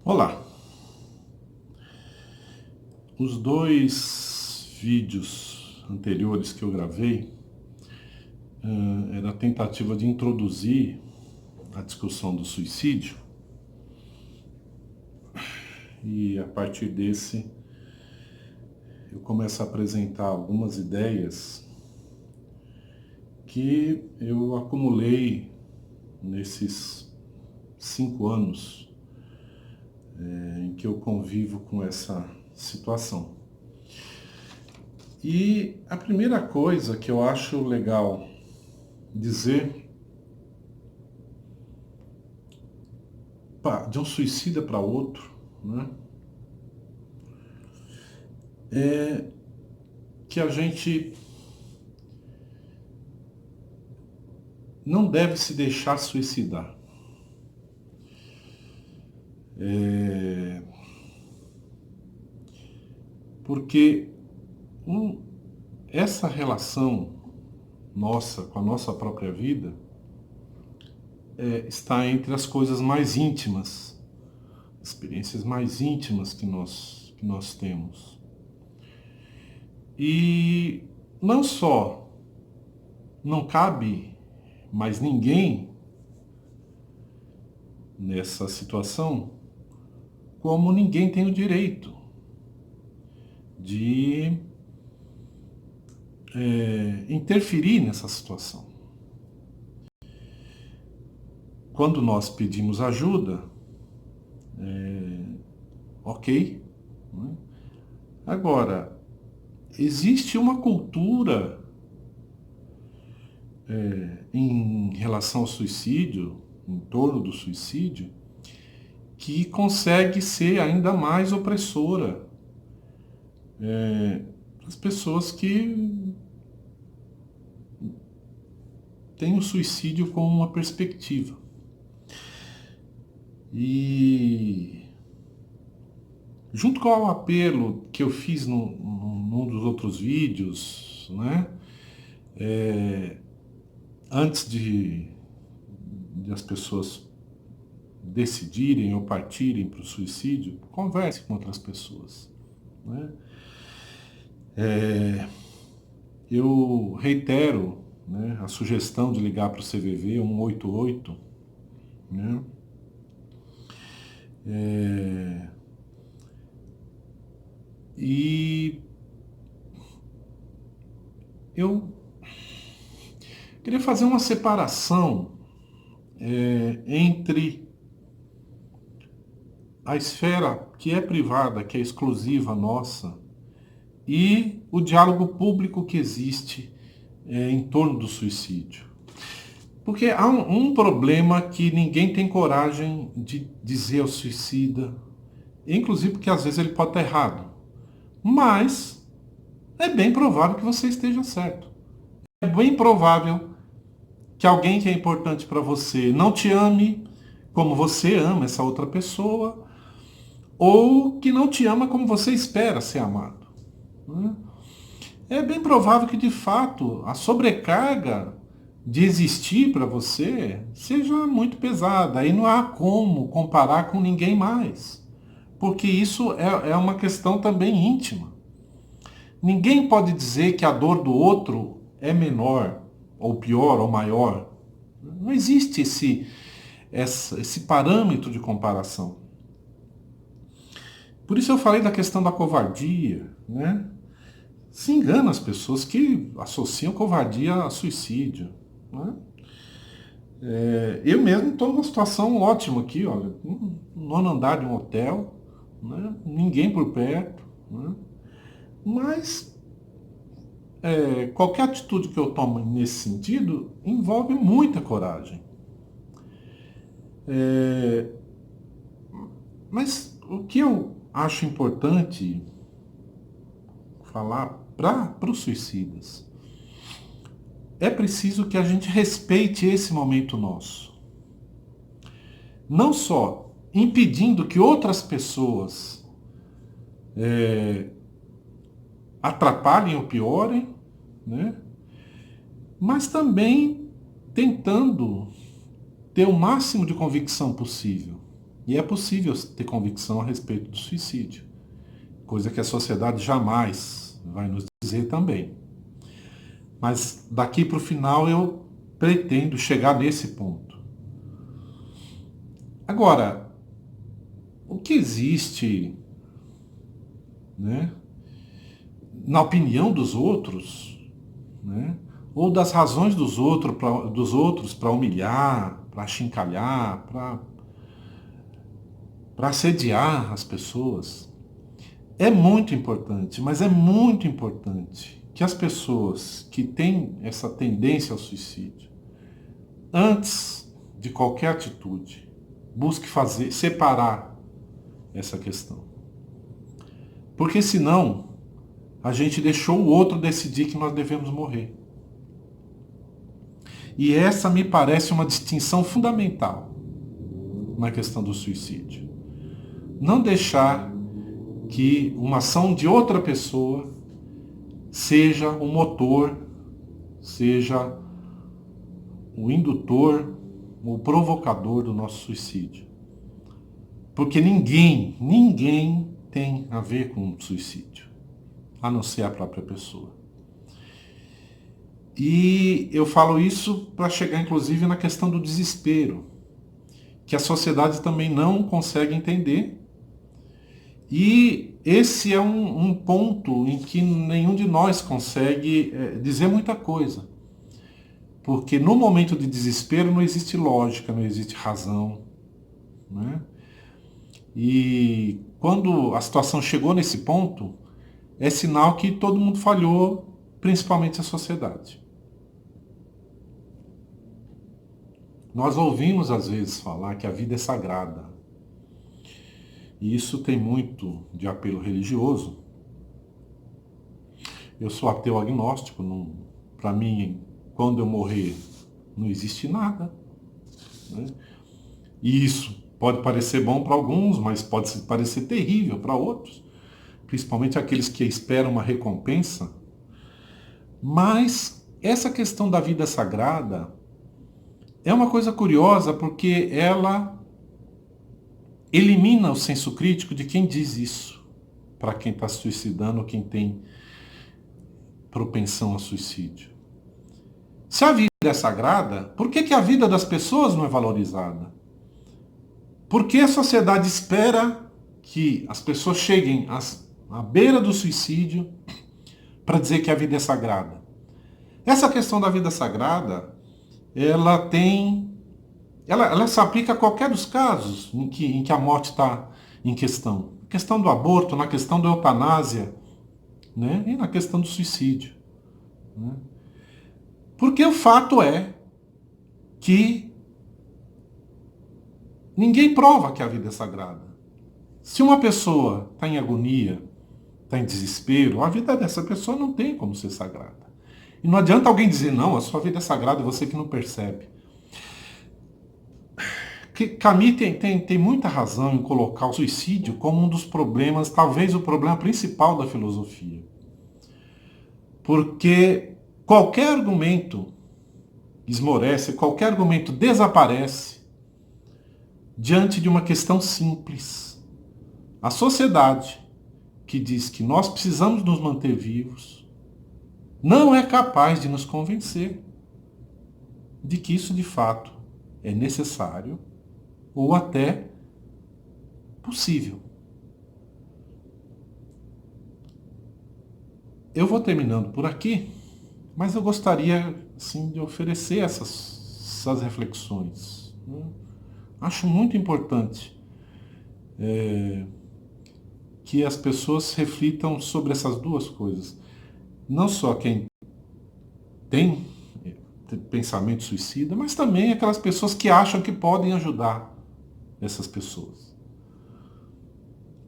Olá! Os dois vídeos anteriores que eu gravei era a tentativa de introduzir a discussão do suicídio, e a partir desse eu começo a apresentar algumas ideias que eu acumulei nesses 5 anos em que eu convivo com essa situação. E a primeira coisa que eu acho legal dizer de um suicida para outro, né, é que a gente não deve se deixar suicidar. Porque essa relação nossa com a nossa própria vida está entre as coisas mais íntimas, experiências mais íntimas que nós temos. E não só não cabe mais ninguém nessa situação, como ninguém tem o direito de interferir nessa situação. Quando nós pedimos ajuda, ok, né? Agora, existe uma cultura em relação ao suicídio, em torno do suicídio, que consegue ser ainda mais opressora. As pessoas que têm o suicídio como uma perspectiva. E junto com o apelo que eu fiz num dos outros vídeos, né, antes de as pessoas decidirem ou partirem para o suicídio, converse com outras pessoas, né? Eu reitero, né, a sugestão de ligar para o CVV 188, né? E eu queria fazer uma separação entre a esfera que é privada, que é exclusiva nossa, e o diálogo público que existe em torno do suicídio. Porque há um problema que ninguém tem coragem de dizer ao suicida, inclusive porque às vezes ele pode estar errado, mas é bem provável que você esteja certo. É bem provável que alguém que é importante para você não te ame como você ama essa outra pessoa, ou que não te ama como você espera ser amado. É bem provável que, de fato, a sobrecarga de existir para você seja muito pesada. Aí não há como comparar com ninguém mais, porque isso é uma questão também íntima. Ninguém pode dizer que a dor do outro é menor, ou pior, ou maior. Não existe esse parâmetro de comparação. Por isso eu falei da questão da covardia, né? Se engana as pessoas que associam covardia a suicídio, né? Eu mesmo estou numa situação ótima aqui, olha, no 9º andar de um hotel, né? Ninguém por perto, né? Mas qualquer atitude que eu tomo nesse sentido envolve muita coragem. Mas o que eu acho importante falar para os suicidas, é preciso que a gente respeite esse momento nosso. Não só impedindo que outras pessoas atrapalhem ou piorem, né? Mas também tentando ter o máximo de convicção possível. E é possível ter convicção a respeito do suicídio, coisa que a sociedade jamais vai nos dizer também. Mas daqui para o final eu pretendo chegar nesse ponto. Agora, o que existe, né, na opinião dos outros, né, ou das razões dos outros para humilhar, para achincalhar, para assediar as pessoas, é muito importante, mas é muito importante que as pessoas que têm essa tendência ao suicídio, antes de qualquer atitude, busque separar essa questão. Porque senão, a gente deixou o outro decidir que nós devemos morrer. E essa me parece uma distinção fundamental na questão do suicídio. Não deixar que uma ação de outra pessoa seja o motor, seja o indutor, o provocador do nosso suicídio. Porque ninguém tem a ver com suicídio, a não ser a própria pessoa. E eu falo isso para chegar inclusive na questão do desespero, que a sociedade também não consegue entender. E esse é um ponto em que nenhum de nós consegue dizer muita coisa. Porque no momento de desespero não existe lógica, não existe razão, né? E quando a situação chegou nesse ponto, é sinal que todo mundo falhou, principalmente a sociedade. Nós ouvimos às vezes falar que a vida é sagrada. E isso tem muito de apelo religioso. Eu sou ateu agnóstico, para mim, quando eu morrer, não existe nada, né? E isso pode parecer bom para alguns, mas pode parecer terrível para outros, principalmente aqueles que esperam uma recompensa. Mas essa questão da vida sagrada é uma coisa curiosa, porque ela elimina o senso crítico de quem diz isso, para quem está se suicidando ou quem tem propensão ao suicídio. Se a vida é sagrada, por que a vida das pessoas não é valorizada? Por que a sociedade espera que as pessoas cheguem à beira do suicídio para dizer que a vida é sagrada? Essa questão da vida sagrada, ela se aplica a qualquer dos casos em que a morte está em questão. Na questão do aborto, na questão da eutanásia, né? E na questão do suicídio, né? Porque o fato é que ninguém prova que a vida é sagrada. Se uma pessoa está em agonia, está em desespero, a vida dessa pessoa não tem como ser sagrada. E não adianta alguém dizer, não, a sua vida é sagrada, você que não percebe. Camus tem muita razão em colocar o suicídio como um dos problemas, talvez o problema principal da filosofia. Porque qualquer argumento esmorece, qualquer argumento desaparece diante de uma questão simples. A sociedade, que diz que nós precisamos nos manter vivos, não é capaz de nos convencer de que isso de fato é necessário ou até possível. Eu vou terminando por aqui, mas eu gostaria sim de oferecer essas reflexões, né? Acho muito importante que as pessoas reflitam sobre essas duas coisas. Não só quem tem pensamento suicida, mas também aquelas pessoas que acham que podem ajudar essas pessoas.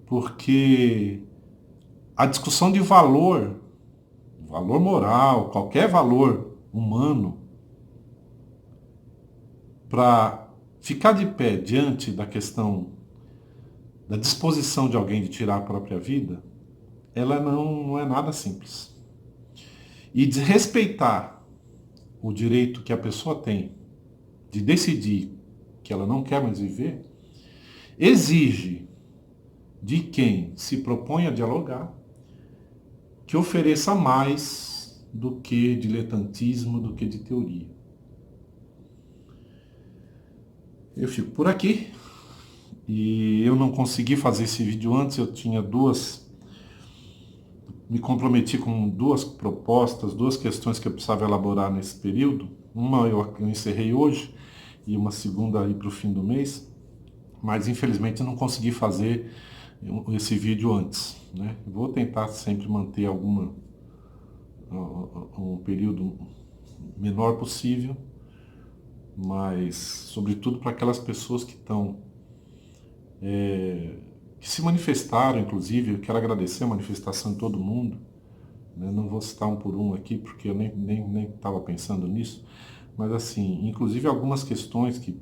Porque a discussão de valor moral, qualquer valor humano, para ficar de pé diante da questão da disposição de alguém de tirar a própria vida, ela não é nada simples. E desrespeitar o direito que a pessoa tem de decidir que ela não quer mais viver, exige de quem se propõe a dialogar que ofereça mais do que diletantismo, do que de teoria. Eu fico por aqui. E eu não consegui fazer esse vídeo antes, eu tinha me comprometi com duas propostas, duas questões que eu precisava elaborar nesse período. Uma eu encerrei hoje e uma segunda aí para o fim do mês, mas infelizmente eu não consegui fazer esse vídeo antes, né? Vou tentar sempre manter um período menor possível, mas sobretudo para aquelas pessoas que que se manifestaram, inclusive. Eu quero agradecer a manifestação de todo mundo, né? Não vou citar um por um aqui, porque eu nem estava pensando nisso, mas assim, inclusive algumas questões que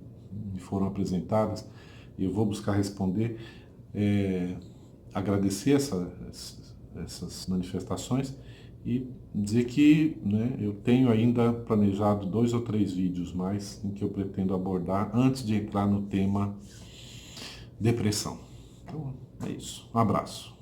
me foram apresentadas, eu vou buscar responder, agradecer essas manifestações e dizer que, né, eu tenho ainda planejado 2 ou 3 vídeos mais em que eu pretendo abordar antes de entrar no tema depressão. Então, é isso. Um abraço.